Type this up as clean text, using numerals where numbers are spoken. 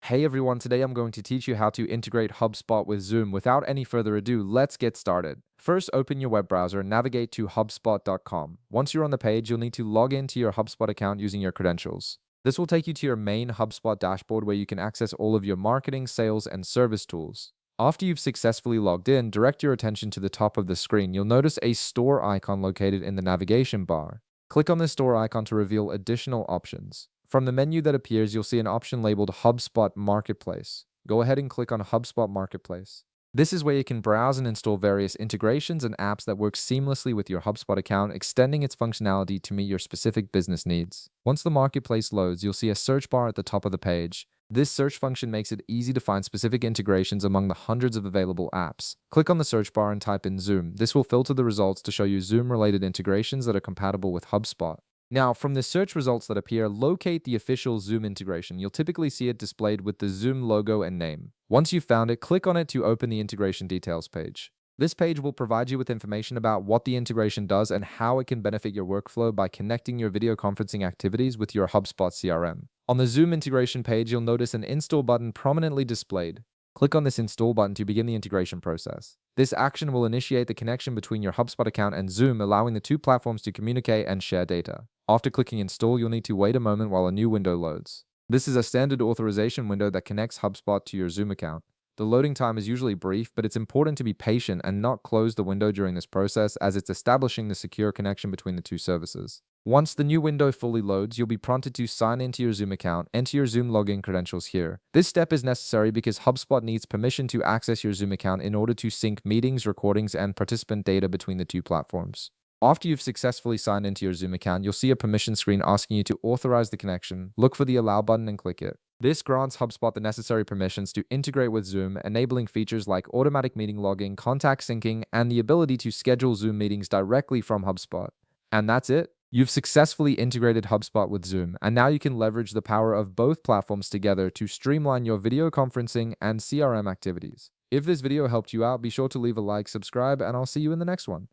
Hey everyone, today I'm going to teach you how to integrate HubSpot with Zoom. Without any further ado, let's get started. First, open your web browser and navigate to HubSpot.com. Once you're on the page, you'll need to log into your HubSpot account using your credentials. This will take you to your main HubSpot dashboard where you can access all of your marketing, sales, and service tools. After you've successfully logged in, direct your attention to the top of the screen. You'll notice a store icon located in the navigation bar. Click on the store icon to reveal additional options. From the menu that appears, you'll see an option labeled HubSpot Marketplace. Go ahead and click on HubSpot Marketplace. This is where you can browse and install various integrations and apps that work seamlessly with your HubSpot account, extending its functionality to meet your specific business needs. Once the marketplace loads, you'll see a search bar at the top of the page. This search function makes it easy to find specific integrations among the hundreds of available apps. Click on the search bar and type in Zoom. This will filter the results to show you Zoom-related integrations that are compatible with HubSpot. Now, from the search results that appear, locate the official Zoom integration. You'll typically see it displayed with the Zoom logo and name. Once you've found it, click on it to open the integration details page. This page will provide you with information about what the integration does and how it can benefit your workflow by connecting your video conferencing activities with your HubSpot CRM. On the Zoom integration page, you'll notice an install button prominently displayed. Click on this install button to begin the integration process. This action will initiate the connection between your HubSpot account and Zoom, allowing the two platforms to communicate and share data. After clicking install, you'll need to wait a moment while a new window loads. This is a standard authorization window that connects HubSpot to your Zoom account. The loading time is usually brief, but it's important to be patient and not close the window during this process as it's establishing the secure connection between the two services. Once the new window fully loads, you'll be prompted to sign into your Zoom account. Enter your Zoom login credentials here. This step is necessary because HubSpot needs permission to access your Zoom account in order to sync meetings, recordings, and participant data between the two platforms. After you've successfully signed into your Zoom account, you'll see a permission screen asking you to authorize the connection. Look for the Allow button and click it. This grants HubSpot the necessary permissions to integrate with Zoom, enabling features like automatic meeting logging, contact syncing, and the ability to schedule Zoom meetings directly from HubSpot. And that's it. You've successfully integrated HubSpot with Zoom, and now you can leverage the power of both platforms together to streamline your video conferencing and CRM activities. If this video helped you out, be sure to leave a like, subscribe, and I'll see you in the next one.